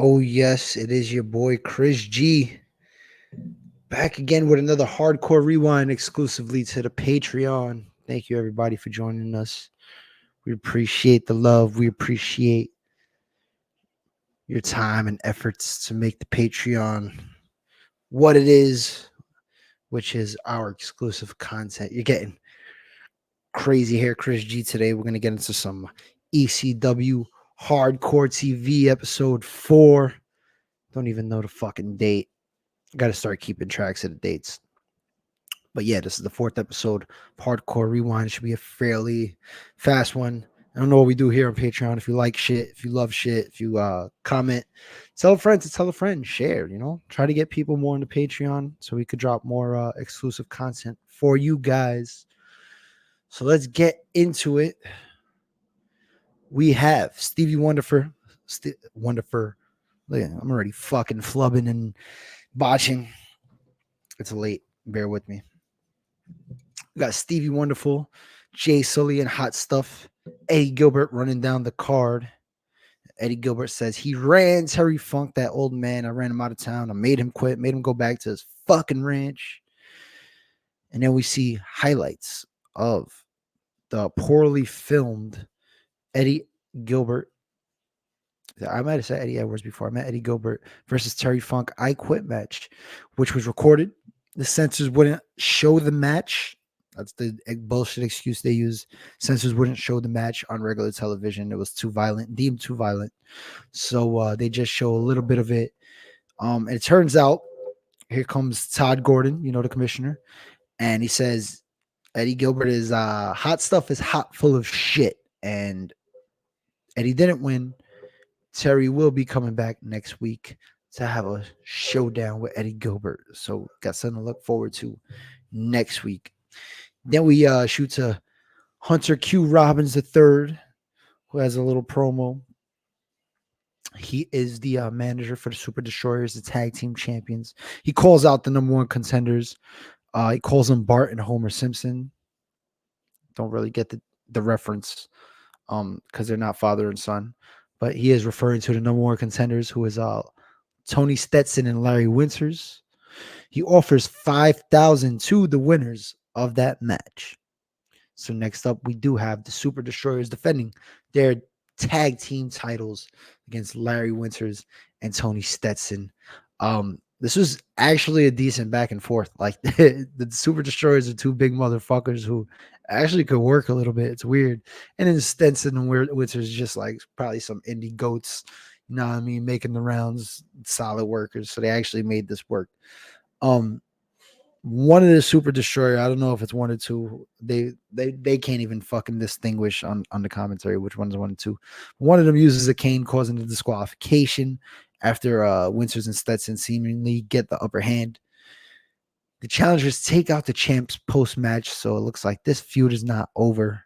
Oh, yes, it is your boy Chris G. Back again with another Hardcore Rewind exclusively to the Patreon. Thank you, everybody, for joining us. We appreciate the love. We appreciate your time and efforts to make the Patreon what it is, which is our exclusive content. You're getting crazy hair, Chris G. Today, we're going to get into some ECW Hardcore TV episode 4. Don't even know the fucking date. Got to start keeping tracks of the dates. But yeah, this is the 4th episode of Hardcore Rewind. It should be a fairly fast one. I don't know what we do here on Patreon. If you like shit, if you love shit, if you comment, tell a friend to tell a friend, share, try to get people more into Patreon so we could drop more exclusive content for you guys. So let's get into it. We have Stevie Wonderful. Wonderful. I'm already fucking flubbing and botching. It's late. Bear with me. We got Stevie Wonderful, Jay Sully, and Hot Stuff. Eddie Gilbert running down the card. Eddie Gilbert says he ran Terry Funk, that old man. I ran him out of town. I made him quit, made him go back to his fucking ranch. And then we see highlights of the poorly filmed Eddie Gilbert. I might have said Eddie Edwards before. I met Eddie Gilbert versus Terry Funk I Quit match, which was recorded. The censors wouldn't show the match. That's the bullshit excuse they use. Censors wouldn't show the match on regular television. It was too violent, deemed too violent. So they just show a little bit of it. And it turns out, here comes Todd Gordon, the commissioner. And he says, Eddie Gilbert is hot stuff is hot full of shit. And Eddie didn't win. Terry will be coming back next week to have a showdown with Eddie Gilbert. So got something to look forward to next week. Then we shoot to Hunter Q Robbins III, who has a little promo. He is the manager for the Super Destroyers, the tag team champions. He calls out the number one contenders. He calls them Bart and Homer Simpson. Don't really get the reference because they're not father and son. But he is referring to the number one contenders, who is Tony Stetson and Larry Winters. He offers $5,000 to the winners of that match. So next up, we do have the Super Destroyers defending their tag team titles against Larry Winters and Tony Stetson. This was actually a decent back and forth. Like the Super Destroyers are two big motherfuckers who actually could work a little bit. It's weird. And then Stetson and Winters just like probably some indie goats, you know what I mean, making the rounds, solid workers. So they actually made this work. One of the Super Destroyer, I don't know if it's one or two. They can't even fucking distinguish on the commentary which one's one and two. One of them uses a cane, causing the disqualification after Winters and Stetson seemingly get the upper hand. The challengers take out the champs post-match, so it looks like this feud is not over.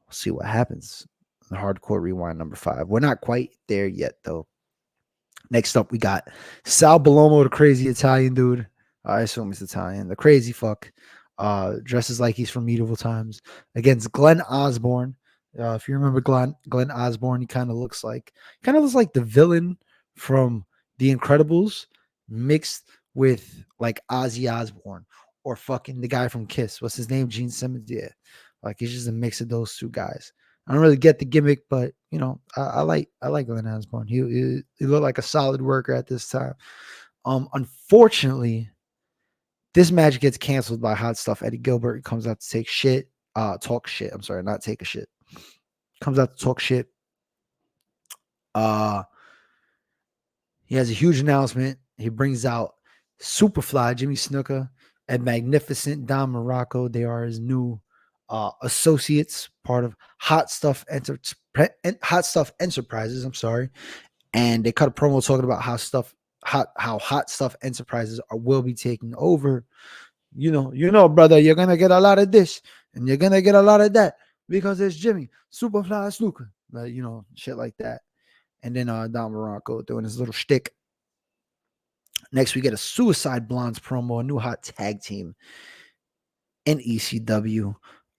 We'll see what happens. The Hardcore Rewind number 5. We're not quite there yet, though. Next up, we got Sal Balomo, the crazy Italian dude. I assume he's Italian. The crazy fuck. Dresses like he's from medieval times. Against Glenn Osborne. If you remember Glenn Osborne, he kind of looks like the villain from The Incredibles mixed with like Ozzy Osbourne or fucking the guy from Kiss. What's his name? Gene Simmons. Yeah. Like he's just a mix of those two guys. I don't really get the gimmick, but I like Glenn Osborne. He looked like a solid worker at this time. Unfortunately, this match gets canceled by Hot Stuff. Eddie Gilbert comes out to talk shit. I'm sorry, not take a shit. Comes out to talk shit. He has a huge announcement. He brings out Superfly, Jimmy Snuka, and Magnificent Don Morocco. They are his new associates, part of Hot Stuff Enterprises. I'm sorry, and they cut a promo talking about how Hot Stuff Enterprises will be taking over. Brother, you're gonna get a lot of this and you're gonna get a lot of that because it's Jimmy Superfly Snuka, shit like that. And then Don Morocco doing his little shtick. Next, we get a Suicide Blondes promo, a new hot tag team in ECW,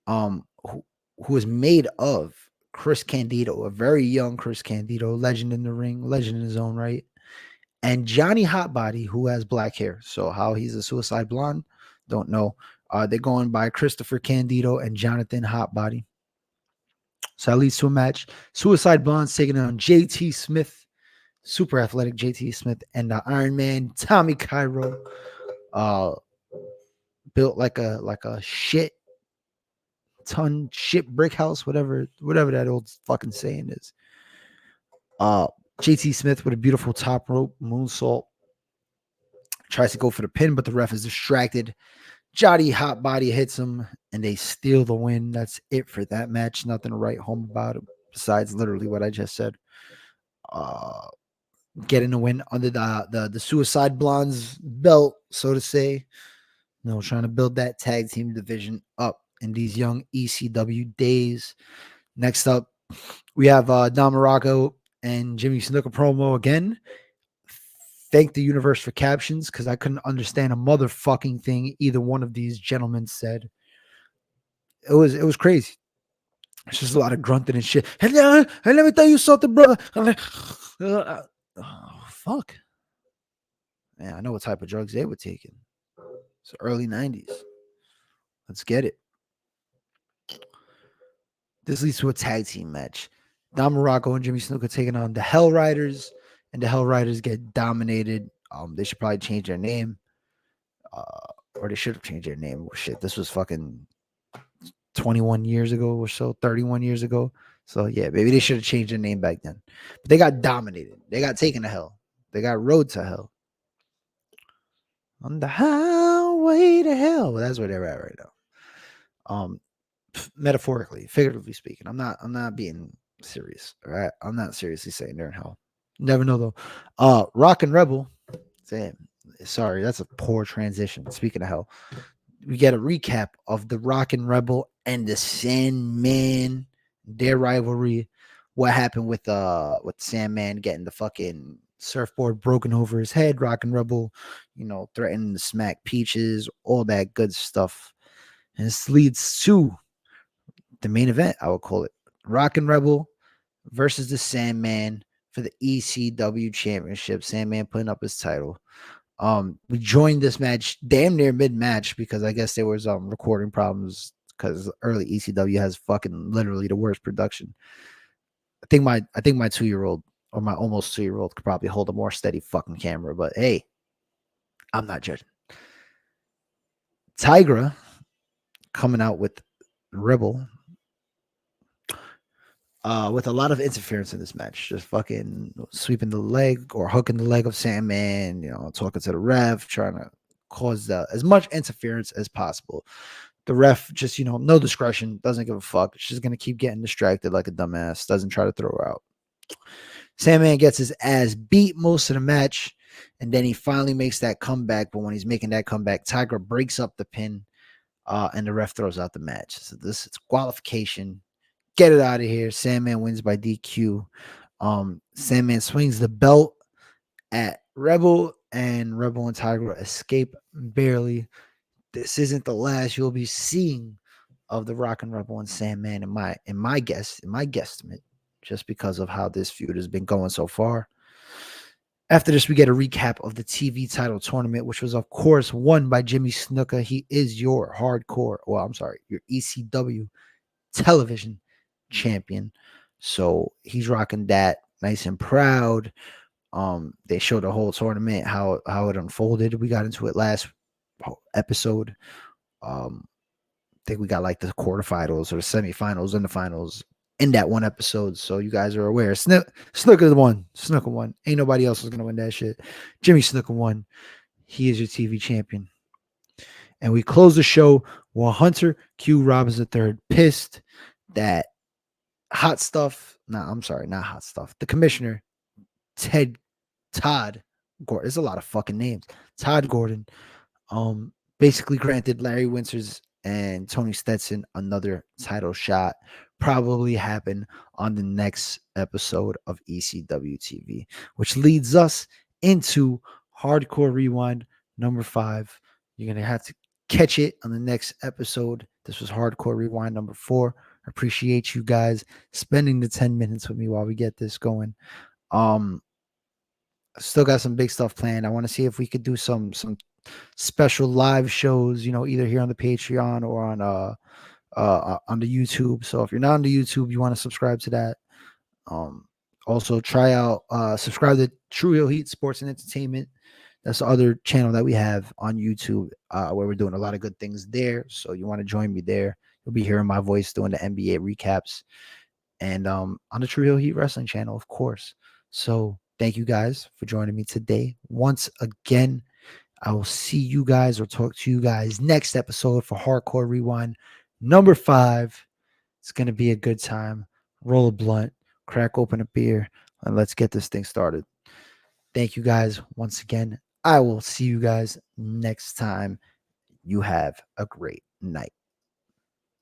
who is made of Chris Candido, a very young Chris Candido, legend in the ring, legend in his own right, and Johnny Hotbody, who has black hair. So how he's a suicide blonde, don't know. They're going by Christopher Candido and Jonathan Hotbody. So that leads to a match. Suicide Blonde's taking on JT Smith, super athletic JT Smith, and the Iron Man Tommy Cairo. Built like a shit brick house, whatever that old fucking saying is. JT Smith with a beautiful top rope moonsault tries to go for the pin, but the ref is distracted. Johnny Hotbody hits him, and they steal the win. That's it for that match. Nothing to write home about it besides literally what I just said. Getting a win under the Suicide Blondes belt, so to say. Trying to build that tag team division up in these young ECW days. Next up, we have Don Morocco and Jimmy Snuka promo again. Thank the universe for captions, because I couldn't understand a motherfucking thing either one of these gentlemen said. It was crazy. It's just a lot of grunting and shit. Hey, let me tell you something, brother. I'm like, oh, fuck. Man, I know what type of drugs they were taking. It's early 90s. Let's get it. This leads to a tag team match. Don Morocco and Jimmy Snuka taking on the Hell Riders, and the Hell Riders get dominated. They should probably change their name. Or they should have changed their name. Shit, this was fucking 21 years ago or so, 31 years ago. So, yeah, maybe they should have changed their name back then. But they got dominated. They got taken to hell. They got rode to hell. On the highway to hell. Well, that's where they're at right now. Metaphorically, figuratively speaking. I'm not being serious. All right. I'm not seriously saying they're in hell. Never know though. Rock and Rebel. Damn. Sorry, that's a poor transition. Speaking of hell, we get a recap of the Rock and Rebel and the Sandman, their rivalry. What happened with Sandman getting the fucking surfboard broken over his head, Rock and Rebel, threatening to smack Peaches, all that good stuff. And this leads to the main event, I would call it. Rock and Rebel versus the Sandman for the ECW Championship. Sandman putting up his title. We joined this match damn near mid-match because I guess there was recording problems because early ECW has fucking literally the worst production. I think my 2-year-old or my almost 2-year-old could probably hold a more steady fucking camera, but hey, I'm not judging. Tigra coming out with Rebel with a lot of interference in this match, just fucking sweeping the leg or hooking the leg of Sandman, talking to the ref, trying to cause as much interference as possible. The ref just, no discretion, doesn't give a fuck. She's going to keep getting distracted like a dumbass, doesn't try to throw her out. Sandman gets his ass beat most of the match, and then he finally makes that comeback. But when he's making that comeback, Tigra breaks up the pin, and the ref throws out the match. So it's qualification. Get it out of here. Sandman wins by DQ. Sandman swings the belt at Rebel, and Rebel and Tigra escape barely. This isn't the last you'll be seeing of the Rock and Rebel and Sandman in my guesstimate, just because of how this feud has been going so far. After this, we get a recap of the TV title tournament, which was, of course, won by Jimmy Snuka. He is your your ECW television champion. So he's rocking that nice and proud. They showed the whole tournament, how it unfolded. We got into it last episode. I think we got like the quarterfinals or the semifinals and the finals in that one episode. So you guys are aware. Snuka won. Snuka won. Ain't nobody else was gonna win that shit. Jimmy Snuka won. He is your TV champion. And we close the show while Hunter Q Robbins III pissed that hot stuff. Not hot stuff. The commissioner, Todd Gordon. There's a lot of fucking names. Todd Gordon basically granted Larry Winters and Tony Stetson another title shot. Probably happen on the next episode of ECW TV, which leads us into Hardcore Rewind number 5. You're going to have to catch it on the next episode. This was Hardcore Rewind number 4. I appreciate you guys spending the 10 minutes with me while we get this going. Still got some big stuff planned. I want to see if we could do some special live shows, either here on the Patreon or on the YouTube. So if you're not on the YouTube, you want to subscribe to that. Also try out subscribe to True Heel Heat Sports and Entertainment. That's the other channel that we have on YouTube, where we're doing a lot of good things there. So you want to join me there. You'll be hearing my voice doing the NBA recaps, and on the True Heel Heat Wrestling channel, of course. So thank you guys for joining me today. Once again, I will see you guys or talk to you guys next episode for Hardcore Rewind number 5. It's going to be a good time. Roll a blunt, crack open a beer, and let's get this thing started. Thank you guys once again. I will see you guys next time. You have a great night.